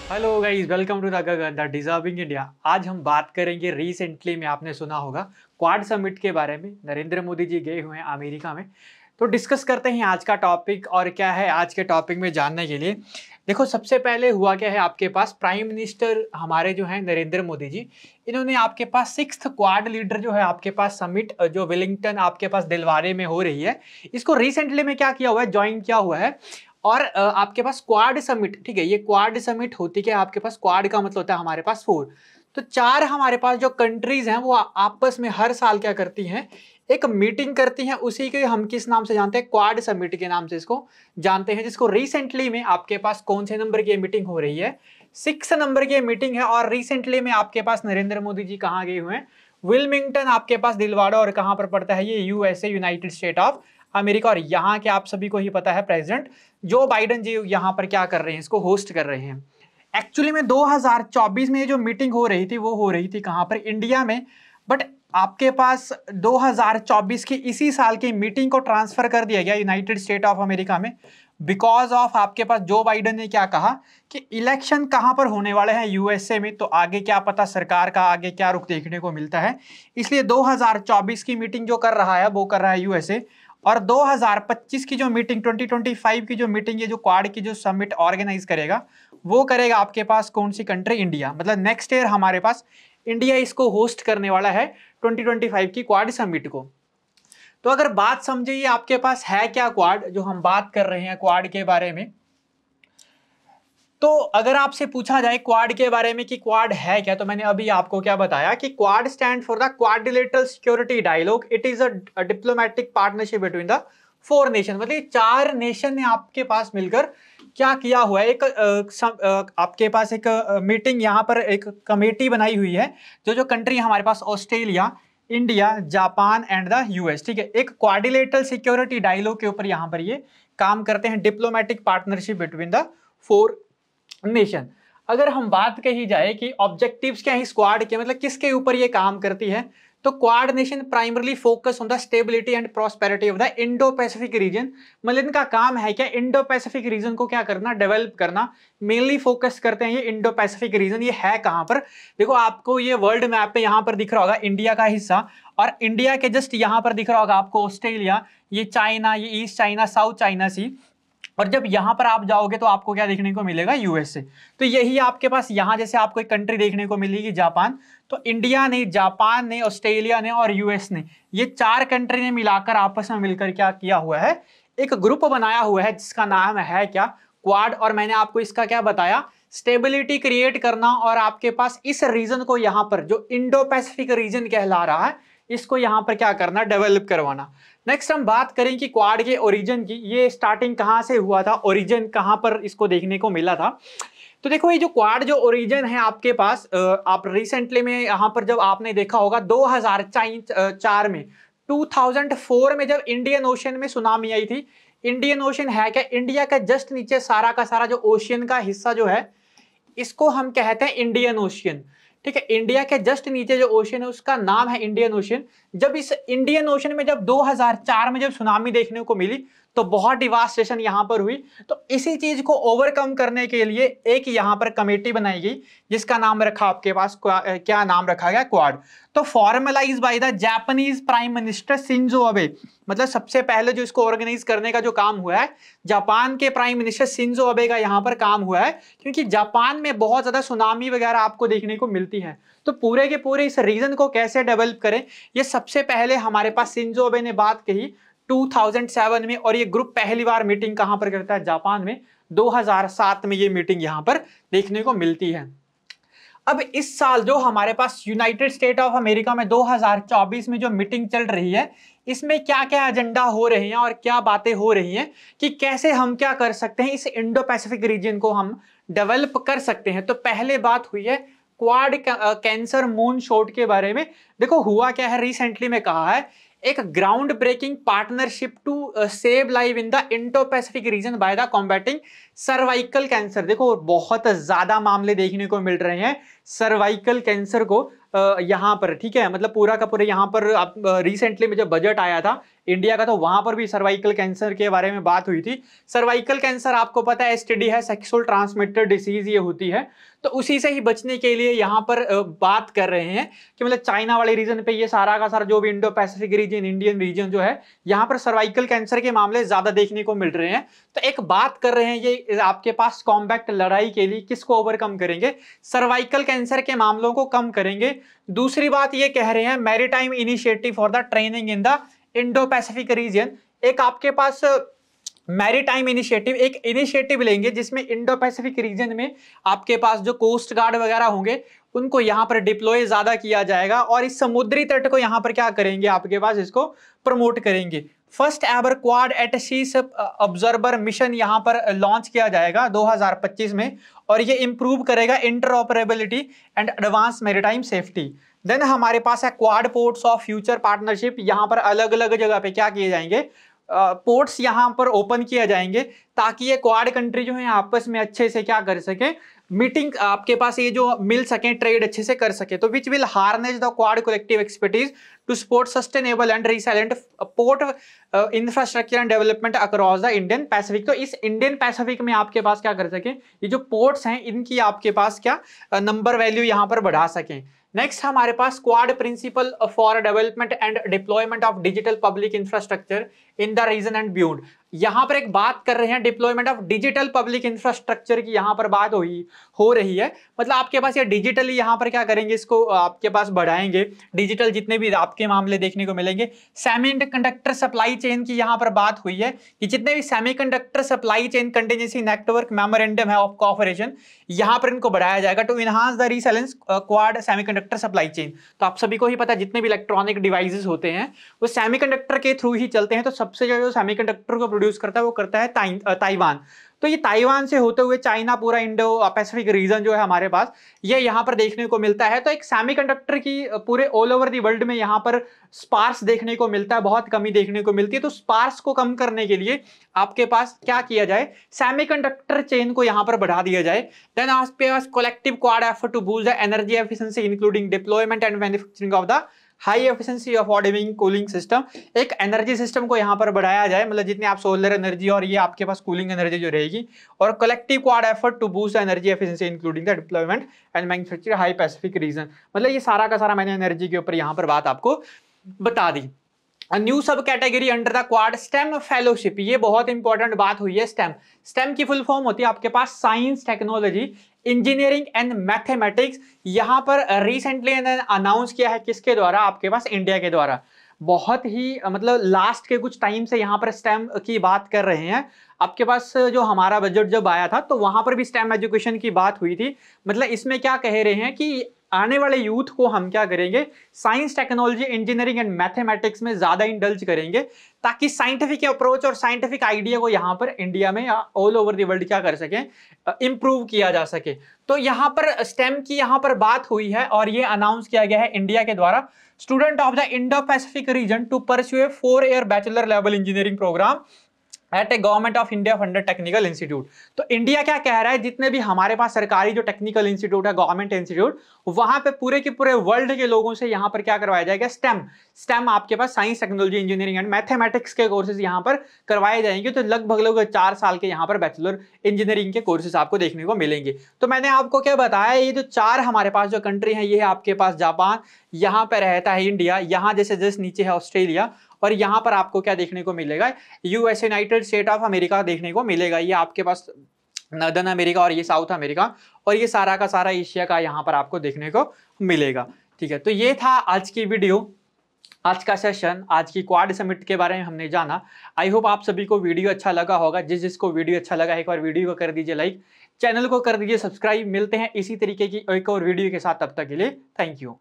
Hello guys, welcome to the deserving India. आज हम बात करेंगे रिसेंटली में आपने सुना होगा क्वाड समिट के बारे में। नरेंद्र मोदी जी गए हुए हैं अमेरिका में, तो डिस्कस करते हैं आज का टॉपिक और क्या है आज के टॉपिक में जानने के लिए। देखो, सबसे पहले हुआ क्या है, आपके पास प्राइम मिनिस्टर हमारे जो हैं नरेंद्र मोदी जी, इन्होंने आपके पास 6th क्वाड लीडर जो है आपके पास समिट जो वेलिंगटन आपके पास दिलवारे में हो रही है, इसको रिसेंटली में क्या किया हुआ है, ज्वाइन किया हुआ है। और आपके पास क्वाड समिट, ठीक है, ये क्वाड समिट होती है आपके पास, क्वाड का मतलब होता है हमारे पास 4। तो 4 हमारे पास जो कंट्रीज हैं वो आपस में हर साल क्या करती हैं, एक मीटिंग करती हैं। उसी के हम किस नाम से जानते हैं, क्वाड समिट के नाम से इसको जानते हैं। जिसको रिसेंटली में आपके पास कौन से नंबर की मीटिंग हो रही है, 6 नंबर की मीटिंग है। और रिसेंटली में आपके पास नरेंद्र मोदी जी कहाँ गए हुए हैं, विल्मिंगटन आपके पास दिलवाड़ा, और कहाँ पर पड़ता है ये, USA, United state of America. और यहाँ के आप सभी को ही पता है प्रेसिडेंट जो बाइडेन जी यहाँ पर क्या कर रहे हैं, इसको होस्ट कर रहे हैं। एक्चुअली में 2024 में ये जो मीटिंग हो रही थी वो हो रही थी कहाँ पर, इंडिया में। बट आपके पास 2024 की इसी साल की मीटिंग को ट्रांसफर कर दिया गया यूनाइटेड स्टेट ऑफ अमेरिका में, बिकॉज ऑफ आपके पास जो बाइडेन ने क्या कहा कि इलेक्शन कहाँ पर होने वाले हैं, यूएसए में। तो आगे क्या पता सरकार का आगे क्या रुख देखने को मिलता है, इसलिए 2024 की मीटिंग जो कर रहा है वो कर रहा है यूएसए। और 2025 की जो मीटिंग, 2025 की जो मीटिंग, ये जो क्वाड की जो समिट ऑर्गेनाइज करेगा वो करेगा आपके पास कौन सी कंट्री, इंडिया। मतलब नेक्स्ट ईयर हमारे पास इंडिया इसको होस्ट करने वाला है 2025 की क्वाड समिट को। तो अगर बात समझिए आपके पास है क्या क्वाड, जो हम बात कर रहे हैं क्वाड के बारे में। तो अगर आपसे पूछा जाए क्वाड के बारे में कि क्वाड है क्या, तो मैंने अभी आपको क्या बताया कि quad stand for the quadrilateral security dialogue. It is a diplomatic partnership between the 4 nation. मतलब 4 नेशन ने आपके पास मिलकर क्या किया हुआ है, एक आपके पास एक मीटिंग, यहाँ पर एक कमेटी बनाई हुई है। जो कंट्री हमारे पास, Australia, India, Japan and the US, ठीक है, एक क्वाड्रिलेटरल सिक्योरिटी डायलॉग के ऊपर यहाँ पर ये काम करते हैं, diplomatic partnership between the 4 nation. अगर हम बात कही जाए कि ऑब्जेक्टिव्स क्या है स्क्वाड के, मतलब किसके ऊपर ये काम करती है, तो quad nation primarily focus on the stability and prosperity of the Indo Pacific region. मतलब इनका काम है क्या, इंडो पैसिफिक रीजन को क्या करना, डेवलप करना। मेनली फोकस करते हैं ये इंडो पैसिफिक रीजन। ये है कहां पर, देखो आपको ये वर्ल्ड मैप पे यहां पर दिख रहा होगा इंडिया का हिस्सा, और इंडिया के जस्ट यहां पर दिख रहा होगा आपको ऑस्ट्रेलिया, ये चाइना, ये ईस्ट चाइना, साउथ चाइना सी। और जब यहां पर आप जाओगे तो आपको क्या देखने को मिलेगा, यूएसए। तो यही आपके पास यहां जैसे आपको एक कंट्री देखने को मिलेगी जापान, तो इंडिया ने, जापान ने, ऑस्ट्रेलिया ने और यूएस ने, ये 4 कंट्री ने मिलाकर आपस में मिलकर क्या किया हुआ है, एक ग्रुप बनाया हुआ है जिसका नाम है क्या, क्वाड। और मैंने आपको इसका क्या बताया, स्टेबिलिटी क्रिएट करना, और आपके पास इस रीजन को यहां पर जो इंडो पैसिफिक रीजन कहला रहा है, इसको यहां पर क्या करना, डेवलप करवाना। नेक्स्ट हम बात करें कि क्वाड के ओरिजिन की, ये स्टार्टिंग कहां से हुआ था, ओरिजिन कहां पर इसको देखने को मिला था। तो देखो ये जो क्वाड जो ओरिजिन है आपके पास, आप रिसेंटली में यहां पर जब आपने देखा होगा 2004 में, 2004 में जब इंडियन ओशन में सुनामी आई थी। इंडियन ओशन है क्या, इंडिया का जस्ट नीचे सारा का सारा जो ओशियन का हिस्सा जो है, इसको हम कहते हैं इंडियन ओशियन, ठीक है। इंडिया के जस्ट नीचे जो ओशन है उसका नाम है इंडियन ओशन। जब इस इंडियन ओशन में जब 2004 में जब सुनामी देखने को मिली तो बहुत डिवास्टेशन यहां पर हुई। तो इसी चीज को ओवरकम करने के लिए एक यहां पर कमेटी बनाई गई जिसका नाम रखा आपके पास, क्या नाम रखा गया, क्वाड। तो formalise by the Japanese prime minister Shinzo Abe. मतलब सबसे पहले जो इसको ऑर्गेनाइज करने का जो काम हुआ है, जापान के प्राइम मिनिस्टर शिंजो अबे का यहां पर काम हुआ है, क्योंकि जापान में बहुत ज्यादा सुनामी वगैरह आपको देखने को मिलती है। तो पूरे के पूरे इस रीजन को कैसे डेवलप करें, ये सबसे पहले हमारे पास शिंजो अबे ने बात कही 2007 में। और ये ग्रुप पहली बार मीटिंग कहां पर करता है, जापान में। 2007 में ये मीटिंग यहां पर देखने को मिलती है। अब इस साल जो हमारे पास यूनाइटेड स्टेट ऑफ अमेरिका में 2024 में जो मीटिंग चल रही है, इसमें क्या क्या एजेंडा हो रहे हैं और क्या बातें हो रही हैं कि कैसे हम क्या कर सकते हैं, इस इंडो पैसिफिक रीजन को हम डेवलप कर सकते हैं। तो पहले बात हुई है क्वाड कैंसर मून शॉट के बारे में। देखो हुआ क्या है, रिसेंटली में कहा है एक ground breaking partnership to save live in the Indo Pacific region by the combating cervical cancer. देखो बहुत ज्यादा मामले देखने को मिल रहे हैं सर्वाइकल कैंसर को यहाँ पर, ठीक है, मतलब पूरा का पूरा यहाँ पर रिसेंटली में जब बजट आया था इंडिया का, तो वहां पर भी सर्वाइकल कैंसर के बारे में बात हुई थी। सर्वाइकल कैंसर आपको पता है एसटीडी है, सेक्सुअल ट्रांसमिटेड डिसीज ये होती है, तो उसी से ही बचने के लिए यहाँ पर बात कर रहे हैं कि मतलब चाइना वाले रीजन पे ये सारा का सारा जो भी Indo Pacific reason, Indian reason जो है, यहाँ पर सर्वाइकल कैंसर के मामले ज्यादा देखने को मिल रहे हैं। तो एक बात कर रहे हैं ये आपके पास कॉम्बैक्ट लड़ाई के लिए किसको ओवरकम करेंगे, सर्वाइकल कैंसर के मामलों को कम करेंगे। दूसरी बात ये कह रहे हैं maritime initiative for the training in the Indo Pacific reason. एक आपके पास मैरीटाइम इनिशिएटिव, एक इनिशिएटिव लेंगे जिसमें इंडो पैसिफिक रीजन में आपके पास जो कोस्ट गार्ड वगैरह होंगे उनको यहां पर डिप्लॉय ज्यादा किया जाएगा, और इस समुद्री तट को यहां पर क्या करेंगे आपके पास इसको प्रमोट करेंगे। फर्स्ट एवर क्वाड एट सी ऑब्जर्वर मिशन यहां पर लॉन्च किया जाएगा 2025 में, और ये इंप्रूव करेगा interoperability and advance maritime safety. Then हमारे पास है quad ports of future partnership, यहां पर अलग अलग जगह पे क्या किए जाएंगे, पोर्ट्स यहां पर ओपन किए जाएंगे ताकि ये क्वाड कंट्री जो है आपस में अच्छे से क्या कर सके, मीटिंग आपके पास ये जो मिल सके, ट्रेड अच्छे से कर सके। तो which will harness the quad collective expertise to support sustainable and resilient port infrastructure and development across the Indian Pacific. तो इस इंडियन पैसिफिक में आपके पास क्या कर सके, ये जो पोर्ट्स हैं इनकी आपके पास क्या नंबर वैल्यू यहां पर बढ़ा सकें। नेक्स्ट हमारे पास quad principle for development and deployment of digital public infrastructure in the region and beyond. यहां पर एक बात कर रहे हैं deployment of digital public infrastructure की यहां पर बात हो रही है, मतलब आपके पास ये डिजिटली यहां पर क्या करेंगे, इसको आपके पास बढ़ाएंगे, डिजिटल जितने भी आपके मामले देखने को मिलेंगे। सेमीकंडक्टर सप्लाई चेन की यहां पर बात हुई है कि जितने भी semiconductor supply chain contingency network memorandum है ऑफ कोऑपरेशन, यहां पर इनको बढ़ाया जाएगा to enhance the resilience quad semiconductor supply chain. तो आप सभी को ही पता है जितने भी इलेक्ट्रॉनिक डिवाइसेस होते हैं वो सेमीकंडक्टर के थ्रू ही चलते हैं, तो सबसे जो सेमीकंडक्टर को प्रोड्यूस करता है वो करता है ताइवान। तो ये ताइवान से होते हुए चाइना, पूरा इंडो पैसिफिक रीजन जो है हमारे पास, ये यहाँ पर देखने को मिलता है। तो एक सेमीकंडक्टर की पूरे ऑल ओवर दी वर्ल्ड में यहाँ पर स्पार्स देखने को मिलता है, बहुत कमी देखने को मिलती है। तो स्पार्स को कम करने के लिए आपके पास क्या किया जाए, सेमीकंडक्टर चेन को यहाँ पर बढ़ा दिया जाए। देन आपके पास collective quad effort to boost the energy efficiency including deployment and manufacturing of the high efficiency of ordering cooling system. एक एनर्जी सिस्टम को यहाँ पर बढ़ाया जाए, मतलब जितने आप सोलर एनर्जी और ये आपके पास कूलिंग एनर्जी जो रहेगी, और collective quad effort to boost energy efficiency including the deployment and manufacturing high Pacific region. मतलब ये सारा का सारा मैंने एनर्जी के ऊपर यहाँ पर बात आपको बता दी। न्यू सब category under the quad stem fellowship, ये बहुत इंपॉर्टेंट बात हुई है। स्टेम की फुल फॉर्म होती है आपके पास science, technology, engineering and mathematics. यहां पर रिसेंटली अनाउंस किया है किसके द्वारा, आपके पास इंडिया के द्वारा। बहुत ही मतलब लास्ट के कुछ टाइम से यहां पर स्टेम की बात कर रहे हैं। आपके पास जो हमारा बजट जब आया था तो वहां पर भी स्टेम एजुकेशन की बात हुई थी। मतलब इसमें क्या कह रहे हैं कि आने वाले यूथ को हम क्या करेंगे, science, technology, engineering and mathematics में ज्यादा इंडल्ज करेंगे, ताकि साइंटिफिक अप्रोच और साइंटिफिक आइडिया को यहाँ पर इंडिया में या ऑल ओवर द वर्ल्ड क्या कर सके, इंप्रूव किया जा सके। तो यहाँ पर स्टेम की यहाँ पर बात हुई है और ये अनाउंस किया गया है इंडिया के द्वारा। Student of the Indo Pacific region to pursue a 4-year bachelor level engineering programme at a government of India funded technical institute. तो इंडिया क्या कह रहा है, जितने भी हमारे पास सरकारी जो टेक्निकल इंस्टीट्यूट है, गवर्नमेंट इंस्टीट्यूट, वहां पे पूरे के पूरे वर्ल्ड के लोगों से यहाँ पर क्या करवाया जाएगा, स्टेम आपके पास science, technology, engineering and mathematics के कोर्सेज यहाँ पर करवाए जाएंगे। तो लगभग 4 साल के यहाँ पर बैचलर इंजीनियरिंग के कोर्सेज आपको देखने को मिलेंगे। तो मैंने आपको क्या बताया, ये जो 4 हमारे पास जो कंट्री है, ये है आपके पास जापान, यहाँ पे रहता है इंडिया, यहाँ जैसे जस्ट नीचे है ऑस्ट्रेलिया, और यहाँ पर आपको क्या देखने को मिलेगा, US, United state of America देखने को मिलेगा। ये आपके पास नॉर्दर्न अमेरिका और ये साउथ अमेरिका, और ये सारा का सारा एशिया का यहाँ पर आपको देखने को मिलेगा। ठीक है, तो ये था आज की वीडियो, आज का सेशन, आज की क्वाड समिट के बारे में हमने जाना। आई होप आप सभी को वीडियो अच्छा लगा होगा। जिसको वीडियो अच्छा लगा एक बार वीडियो को कर दीजिए लाइक, चैनल को कर दीजिए सब्सक्राइब। मिलते हैं इसी तरीके की एक और वीडियो के साथ, तब तक के लिए थैंक यू।